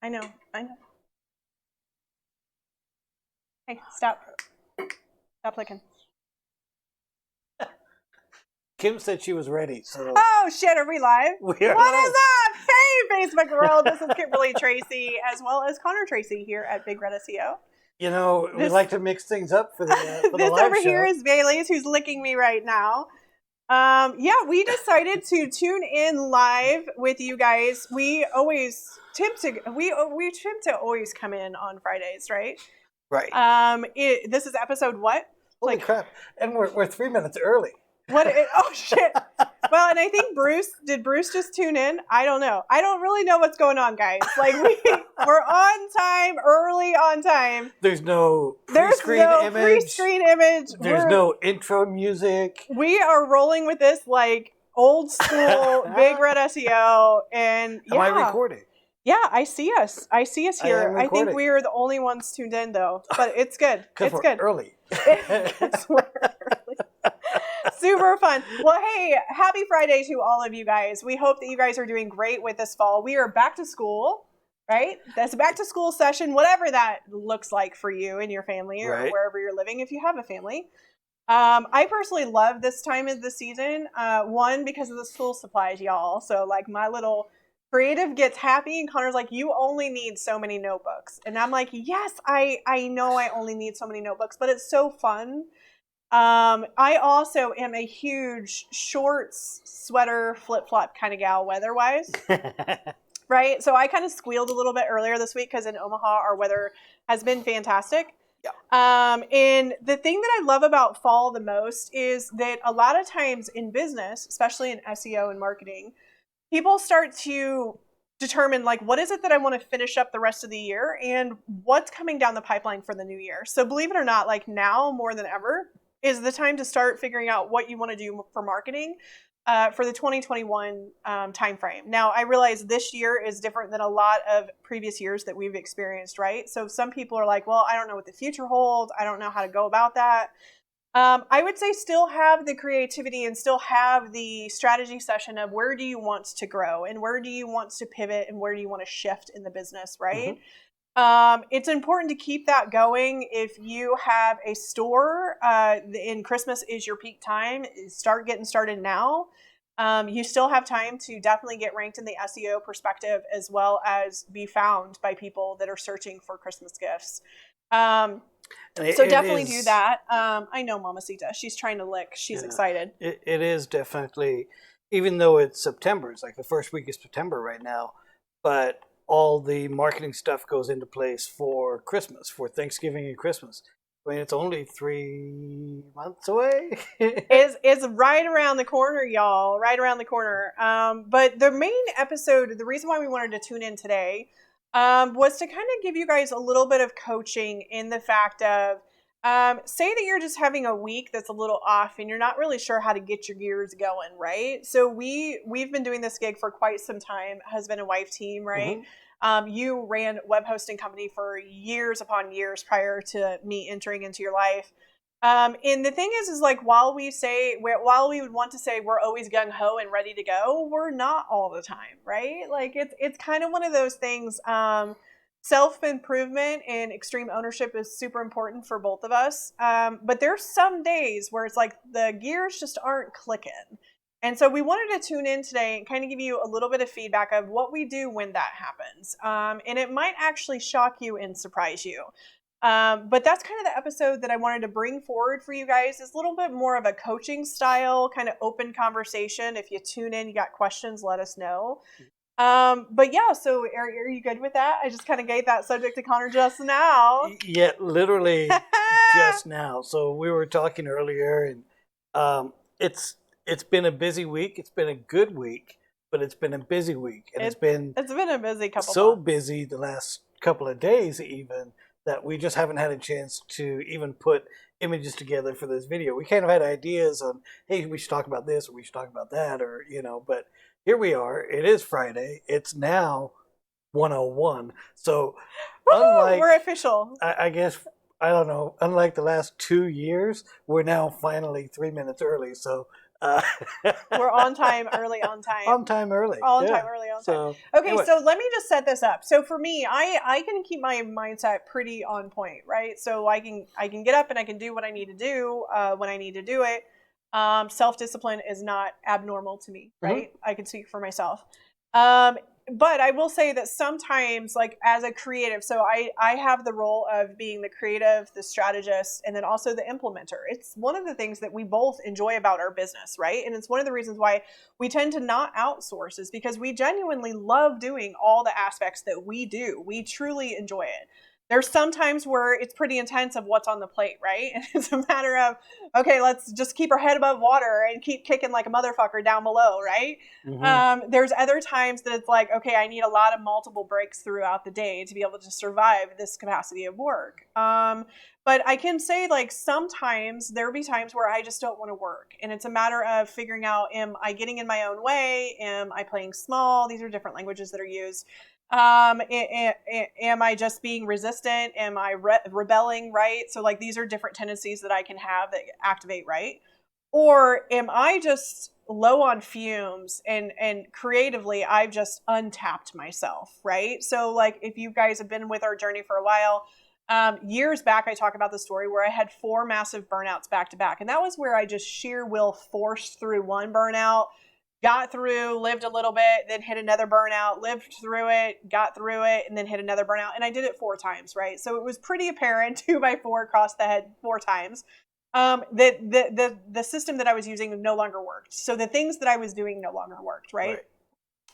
I know. I know. Hey, stop. Stop clicking. Kim said she was ready, so Oh shit, are we live? we are What live. is up? Hey, Facebook world. This is Kimberly Tracy, as well as Connor Tracy here at Big Red SEO. You know, we This- like to mix things up for the This live over show. here is Bailey's, who's licking me right now. We decided to tune in live with you guys. We always attempt to always come in on Fridays, right? Right. This is episode what? Holy crap! And we're 3 minutes early. Oh shit. Well, and I think did Bruce just tune in? I don't know. I don't really know what's going on, guys. Like we're on time, early on time. There's no There's pre-screen no image. pre-screen image. There's no intro music. We are rolling with this like old school Big Red SEO, and yeah. Am I recording? Yeah, I see us. I see us here. I think recording. we are the only ones tuned in, though. But it's good. Because It's we're good. early. Because we're early. Super fun. Well, hey, happy Friday to all of you guys. We hope that you guys are doing great with this fall. We are back to school, right? That's a back to school session, whatever that looks like for you and your family or Right. wherever you're living, if you have a family. I personally love this time of the season. One, because of the school supplies, y'all. So, like, my little creative gets happy, and Connor's like, you only need so many notebooks. And I'm like, yes, I know I only need so many notebooks, but it's so fun. I also am a huge shorts, sweater, flip-flop kind of gal weather-wise, right? So I kind of squealed a little bit earlier this week because in Omaha, our weather has been fantastic. Yeah. And the thing that I love about fall the most is that a lot of times in business, especially in SEO and marketing, people start to determine, like, what is it that I want to finish up the rest of the year and what's coming down the pipeline for the new year. So believe it or not, like now more than ever is the time to start figuring out what you want to do for marketing for the 2021 timeframe. Now, I realize this year is different than a lot of previous years that we've experienced, right? So some people are like, well, I don't know what the future holds. I don't know how to go about that. I would say still have the creativity and still have the strategy session of where do you want to grow and where do you want to pivot and where do you want to shift in the business, right? It's important to keep that going. If you have a store and Christmas is your peak time, start getting started now. You still have time to definitely get ranked in the SEO perspective as well as be found by people that are searching for Christmas gifts. So definitely do that. I know Mamacita. She's trying to lick. She's excited. It is definitely, even though it's September, it's like the first week of September right now, but all the marketing stuff goes into place for Christmas, for Thanksgiving and Christmas. I mean, it's only 3 months away. It's right around the corner, y'all. Right around the corner. But the main episode, the reason why we wanted to tune in today was to kind of give you guys a little bit of coaching in the fact of, say that you're just having a week that's a little off and you're not really sure how to get your gears going, right? So we've been doing this gig for quite some time, husband and wife team, right? You ran web hosting company for years upon years prior to me entering into your life. And the thing is like, while we would want to say we're always gung ho and ready to go, we're not all the time, right? Like it's kind of one of those things. Self-improvement and extreme ownership is super important for both of us. But there's some days where it's like the gears just aren't clicking. And so we wanted to tune in today and kind of give you a little bit of feedback of what we do when that happens. And it might actually shock you and surprise you. But that's kind of the episode that I wanted to bring forward for you guys. Is a little bit more of a coaching style, kind of open conversation. If you tune in, you got questions, let us know. But yeah, so are you good with that? I just kind of gave that subject to Connor just now. Yeah, literally just now. So we were talking earlier, and it's been a busy week. It's been a good week, but it's been a busy week, and it's been a busy couple. So months. busy the last couple of days, even that we just haven't had a chance to even put images together for this video. We kind of had ideas on, hey, we should talk about this, or we should talk about that, or but. Here we are. It is Friday. It's now 1:01. So, unlike, we're official. I guess, I don't know, unlike the last 2 years, we're now finally 3 minutes early. So, Uh, We're on time, early on time. on time, early. On yeah. time, early on time. So, Okay, anyway. so let me just set this up. So for me, I can keep my mindset pretty on point, right? So I can get up and I can do what I need to do when I need to do it. Self-discipline is not abnormal to me, right? I can speak for myself. But I will say that sometimes, like as a creative, so I have the role of being the creative, the strategist, and then also the implementer. It's one of the things that we both enjoy about our business, right? And it's one of the reasons why we tend to not outsource, is because we genuinely love doing all the aspects that we do. We truly enjoy it. There's some times where it's pretty intense of what's on the plate, right? And it's a matter of, okay, let's just keep our head above water and keep kicking like a motherfucker down below, right? There's other times that it's like, okay, I need a lot of multiple breaks throughout the day to be able to survive this capacity of work. But I can say, like, sometimes there'll be times where I just don't want to work. And it's a matter of figuring out, am I getting in my own way? Am I playing small? These are different languages that are used. Am I just being resistant? Am I rebelling, right? So like these are different tendencies that I can have that activate, right? Or am I just low on fumes and creatively I've just untapped myself, right? So like if you guys have been with our journey for a while, years back I talk about the story where I had 4 massive burnouts back to back, and that was where I just sheer will forced through one burnout, got through, lived a little bit, then hit another burnout, lived through it, got through it, and then hit another burnout. And I did it 4 times, right? So it was pretty apparent 2 by 4 across the head 4 times that the system that I was using no longer worked. So the things that I was doing no longer worked, right?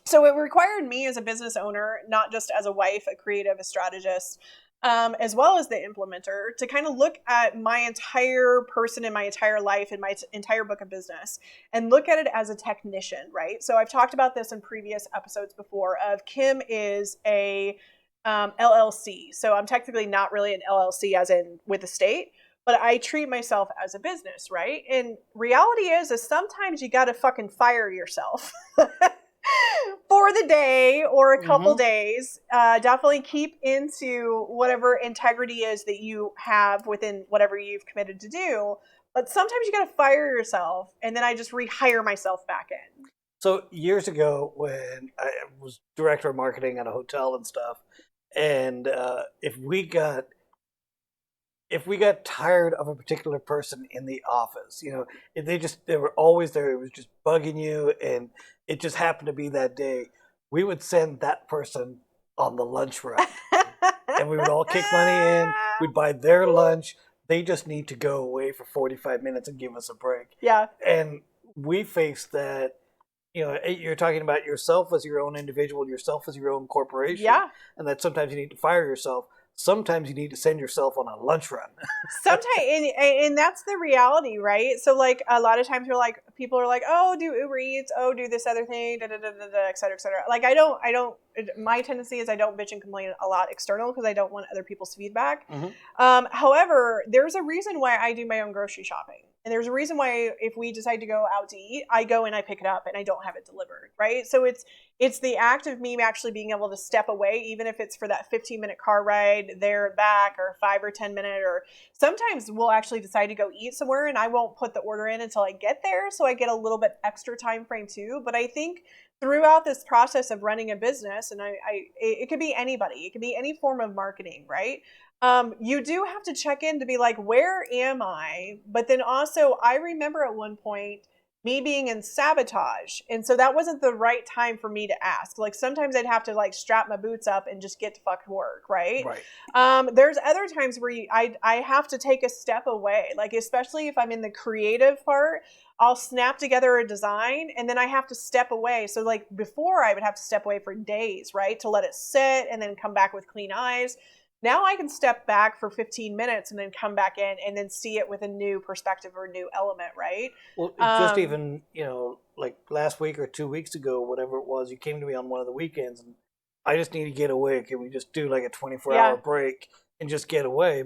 So it required me as a business owner, not just as a wife, a creative, a strategist, as well as the implementer, to kind of look at my entire person in my entire life and my entire book of business and look at it as a technician, right? So I've talked about this in previous episodes before of Kim is a LLC. So I'm technically not really an LLC as in with the state, but I treat myself as a business, right? And reality is sometimes you got to fucking fire yourself. For the day or a couple days. Definitely keep into whatever integrity is that you have within whatever you've committed to do. But sometimes you got to fire yourself, and then I just rehire myself back in. So years ago, when I was director of marketing at a hotel and stuff, and if we got tired of a particular person in the office, you know, if they were always there, it was just bugging you, and it just happened to be that day, we would send that person on the lunch run. And we would all kick money in, we'd buy their lunch. They just need to go away for 45 minutes and give us a break. Yeah. And we faced that, you know, you're talking about yourself as your own individual, yourself as your own corporation. Yeah. And that sometimes you need to fire yourself. Sometimes you need to send yourself on a lunch run. Sometimes, and that's the reality, right? So, like, a lot of times people are like, oh, do Uber Eats, oh, do this other thing, da da da da da, et cetera, et cetera. Like, I don't. My tendency is I don't bitch and complain a lot external because I don't want other people's feedback. However, there's a reason why I do my own grocery shopping. And there's a reason why if we decide to go out to eat, I go and I pick it up and I don't have it delivered, right? So it's the act of me actually being able to step away, even if it's for that 15-minute car ride there and back, or 5 or 10-minute, or sometimes we'll actually decide to go eat somewhere and I won't put the order in until I get there. So I get a little bit extra time frame too. But I think throughout this process of running a business, and it could be anybody, it could be any form of marketing, right? You do have to check in to be like, where am I? But then also, I remember at one point me being in sabotage. And so that wasn't the right time for me to ask. Like sometimes I'd have to like strap my boots up and just get to fucking work, right? There's other times where I have to take a step away. Like especially if I'm in the creative part, I'll snap together a design and then I have to step away. So like before I would have to step away for days, right? To let it sit and then come back with clean eyes. Now I can step back for 15 minutes and then come back in and then see it with a new perspective or a new element, right? Well, just even, you know, like last week or 2 weeks ago, whatever it was, you came to me on one of the weekends and I just need to get away. Can we just do like a 24-hour break and just get away?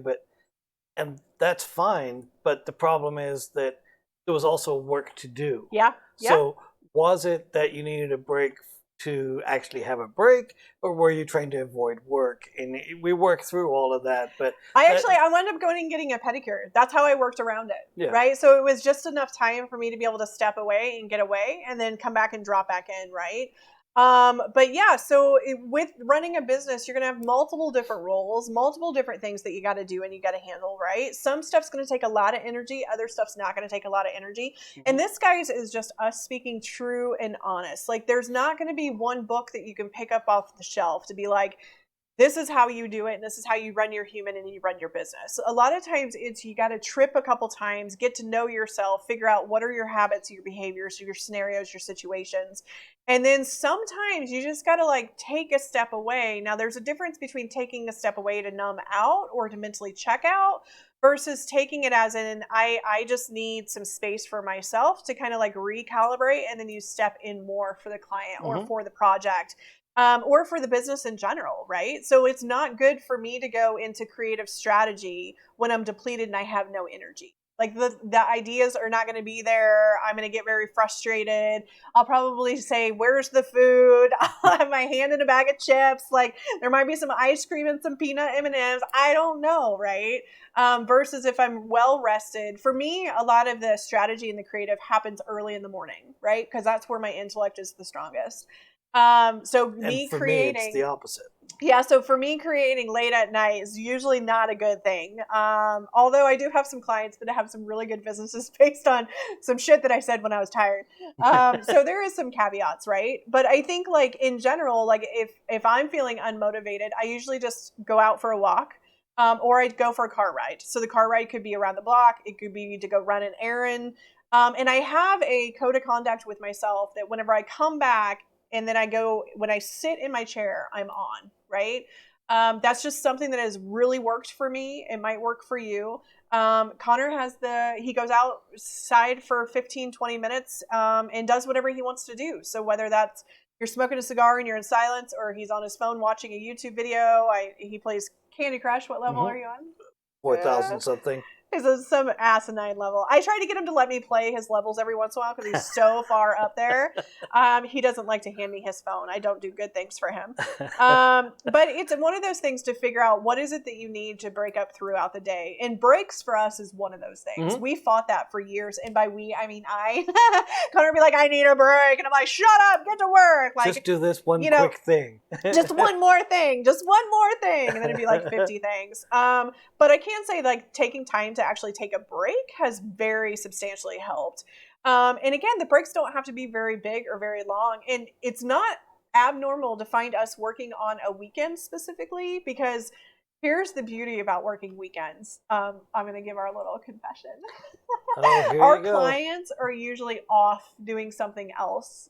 And that's fine. But the problem is that there was also work to do. Yeah. So was it that you needed a break to actually have a break, or were you trying to avoid work? And we worked through all of that, but I wound up going and getting a pedicure. That's how I worked around it. Yeah. Right. So it was just enough time for me to be able to step away and get away and then come back and drop back in. Right. But yeah, so with running a business, you're going to have multiple different roles, multiple different things that you got to do and you got to handle, right? Some stuff's going to take a lot of energy. Other stuff's not going to take a lot of energy. And this, guys, is just us speaking true and honest. Like, there's not going to be one book that you can pick up off the shelf to be like, this is how you do it, and this is how you run your human and you run your business. A lot of times it's you got to trip a couple times, get to know yourself, figure out what are your habits, your behaviors, your scenarios, your situations. And then sometimes you just got to like take a step away. Now, there's a difference between taking a step away to numb out or to mentally check out versus taking it as in, I just need some space for myself to kind of like recalibrate, and then you step in more for the client or for the project. Or for the business in general, right? So it's not good for me to go into creative strategy when I'm depleted and I have no energy. Like the ideas are not going to be there. I'm going to get very frustrated. I'll probably say, where's the food? I'll have my hand in a bag of chips. Like there might be some ice cream and some peanut M&Ms. I don't know, right? Versus if I'm well rested. For me, a lot of the strategy and the creative happens early in the morning, right? Because that's where my intellect is the strongest. So me creating, me, it's the opposite. Yeah. So for me, creating late at night is usually not a good thing. Although I do have some clients that have some really good businesses based on some shit that I said when I was tired. So there is some caveats, right? But I think like in general, like if I'm feeling unmotivated, I usually just go out for a walk. Or I'd go for a car ride. So the car ride could be around the block. It could be to go run an errand. And I have a code of conduct with myself that whenever I come back, and then when I sit in my chair, I'm on, right? That's just something that has really worked for me. It might work for you. Connor he goes outside for 15, 20 minutes and does whatever he wants to do. So whether that's you're smoking a cigar and you're in silence, or he's on his phone watching a YouTube video, he plays Candy Crush. What level are you on? 4,000 something. It's some asinine level. I try to get him to let me play his levels every once in a while because he's so far up there. He doesn't like to hand me his phone. I don't do good things for him. But it's one of those things to figure out what is it that you need to break up throughout the day. And breaks for us is one of those things. We fought that for years. And by we, I mean I. Connor would be like, I need a break. And I'm like, shut up, get to work. Like, just do this one quick thing. Just one more thing. Just one more thing. And then it'd be like 50 things. But I can say like taking time to actually take a break has very substantially helped. And again, the breaks don't have to be very big or very long. And it's not abnormal to find us working on a weekend specifically, because here's the beauty about working weekends. I'm going to give our little confession. Our clients are usually off doing something else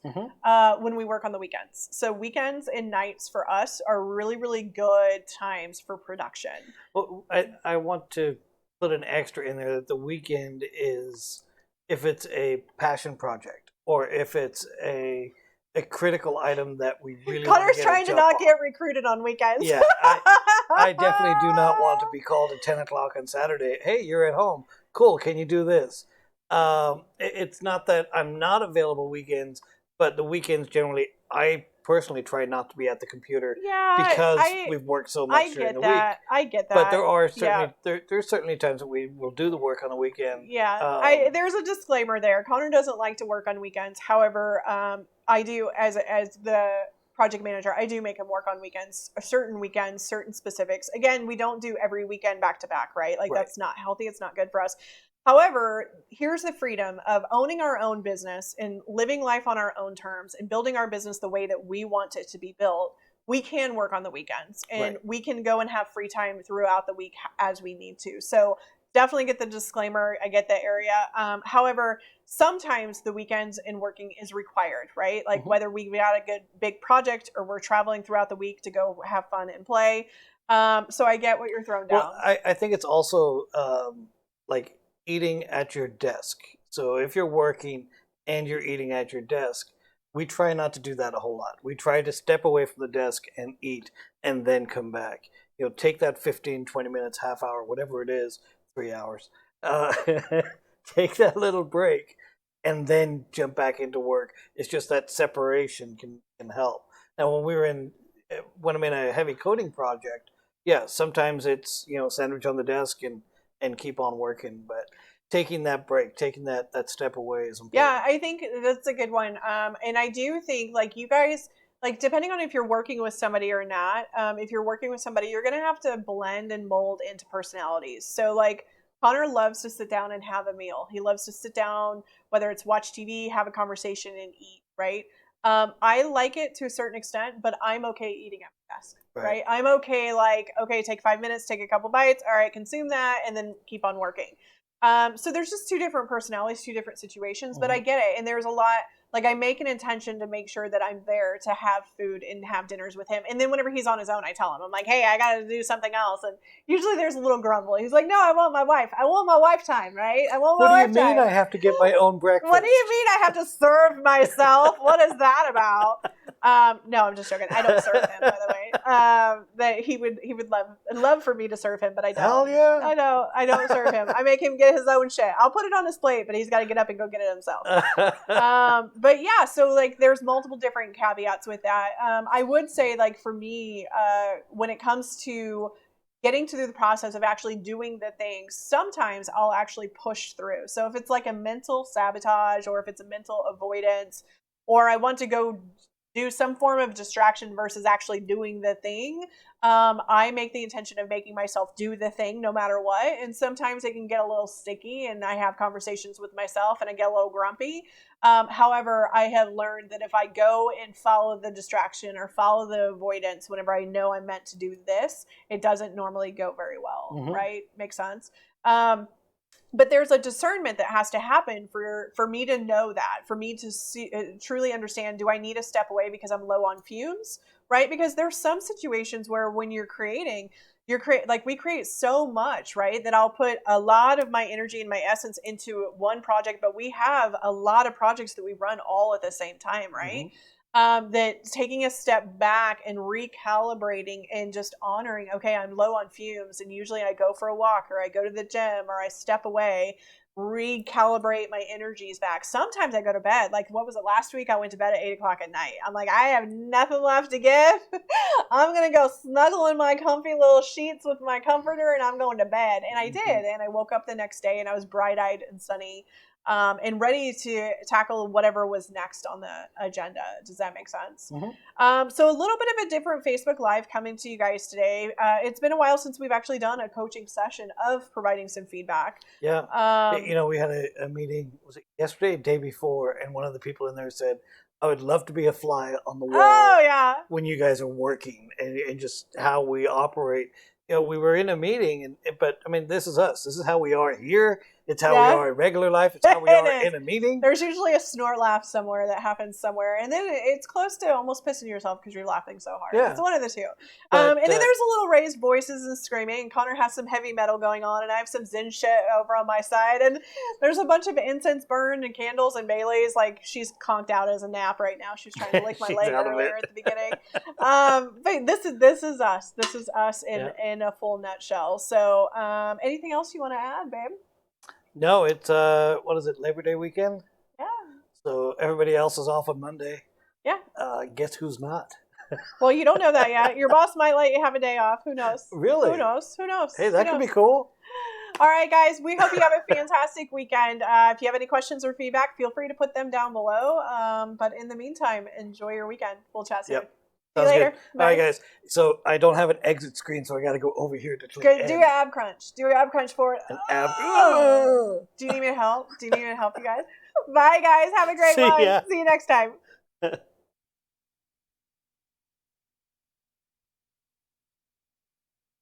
when we work on the weekends. So weekends and nights for us are really, really good times for production. Well, I want to put an extra in there that the weekend is, if it's a passion project or if it's a critical item that we really Connor's trying to not get recruited on weekends. Yeah, I definitely do not want to be called at 10 o'clock on Saturday. Hey, you're at home. Cool, can you do this? It's not that I'm not available weekends, but the weekends generally, I personally try not to be at the computer because we've worked so much during the week. I get that. But there are certainly there's certainly times that we will do the work on the weekend. Yeah, there's a disclaimer there. Connor doesn't like to work on weekends. However, I do as the project manager. I do make him work on weekends, certain specifics. Again, we don't do every weekend back to back, right? Like that's not healthy. It's not good for us. However, here's the freedom of owning our own business and living life on our own terms and building our business the way that we want it to be built. We can work on the weekends and we can go and have free time throughout the week as we need to. So definitely get the disclaimer. I get the area. However, sometimes the weekends and working is required, right? Like whether we got a good big project or we're traveling throughout the week to go have fun and play. So I get what you're throwing down. Well, I think it's also like eating at your desk. So if you're working and you're eating at your desk, we try not to do that a whole lot. We try to step away from the desk and eat and then come back. You know, take that 15, 20 minutes, half hour, whatever it is, 3 hours. Take that little break and then jump back into work. It's just that separation can help. Now, when I'm in a heavy coding project, yeah, sometimes it's sandwich on the desk and keep on working, but taking that break, taking that step away is important. Yeah, I think that's a good one. And I do think like you guys, like depending on if you're working with somebody or not, if you're working with somebody, you're gonna have to blend and mold into personalities. So like Connor loves to sit down and have a meal. He loves to sit down, whether it's watch TV, have a conversation, and eat. Right. I like it to a certain extent, but I'm okay eating at my desk. Right. I'm okay. Like, okay, take 5 minutes, take a couple bites. All right, consume that, and then keep on working. So there's just two different personalities, two different situations, but I get it. And there's a lot, like I make an intention to make sure that I'm there to have food and have dinners with him. And then whenever he's on his own, I tell him, I'm like, hey, I got to do something else. And usually there's a little grumble. He's like, no, I want my wife. I want my wife time, right? I want my wife time. What do you mean I have to get my own breakfast? What do you mean I have to serve myself? What is that about? No, I'm just joking. I don't serve him, by the way. That he would love for me to serve him, but I don't. Hell yeah. I don't serve him. I make him get his own shit. I'll put it on his plate, but he's got to get up and go get it himself. But yeah, so like there's multiple different caveats with that. I would say like for me, when it comes to getting through the process of actually doing the things, sometimes I'll actually push through. So if it's like a mental sabotage or if it's a mental avoidance or I want to go do some form of distraction versus actually doing the thing, I make the intention of making myself do the thing no matter what. And sometimes it can get a little sticky and I have conversations with myself and I get a little grumpy. However, I have learned that if I go and follow the distraction or follow the avoidance whenever I know I'm meant to do this, it doesn't normally go very well, right? Makes sense. But there's a discernment that has to happen for me to know that, for me to truly understand, do I need to step away because I'm low on fumes, right? Because there's some situations where when you're creating, like we create so much, right? That I'll put a lot of my energy and my essence into one project, but we have a lot of projects that we run all at the same time, right? That taking a step back and recalibrating and just honoring, okay, I'm low on fumes. And usually I go for a walk or I go to the gym or I step away, recalibrate my energies back. Sometimes I go to bed. Like what was it last week? I went to bed at 8:00 at night. I'm like, I have nothing left to give. I'm going to go snuggle in my comfy little sheets with my comforter and I'm going to bed. And I did. And I woke up the next day and I was bright-eyed and sunny. And ready to tackle whatever was next on the agenda. Does that make sense? So a little bit of a different Facebook Live coming to you guys today. It's been a while since we've actually done a coaching session of providing some feedback. Yeah. We had a meeting, was it yesterday, day before, and one of the people in there said, I would love to be a fly on the wall when you guys are working and just how we operate. We were in a meeting, but I mean, this is us. This is how we are here. It's how we are in regular life. It's how we are in a meeting. There's usually a snort laugh somewhere that happens somewhere. And then it's close to almost pissing yourself because you're laughing so hard. Yeah. It's one of the two. And then there's a little raised voices and screaming. And Connor has some heavy metal going on. And I have some Zen shit over on my side. And there's a bunch of incense burned and candles and Bailey's. Like, she's conked out as a nap right now. She's trying to lick my leg earlier at the beginning. But this is us. This is us in a full nutshell. So anything else you want to add, babe? No, it's what is it, Labor Day weekend? Yeah. So everybody else is off on Monday. Yeah. Guess who's not? Well, you don't know that yet. Your boss might let you have a day off. Who knows? Really? Who knows? Hey, that could be cool. All right, guys. We hope you have a fantastic weekend. If you have any questions or feedback, feel free to put them down below. But in the meantime, enjoy your weekend. We'll chat soon. Yep. See you later. Bye. All right, guys. So I don't have an exit screen, so I got to go over here to click. Good. Do your ab crunch. Do your ab crunch for it. An ab. Oh. Do you need me to help? Do you need me to help you guys? Bye, guys. Have a great one. See you next time.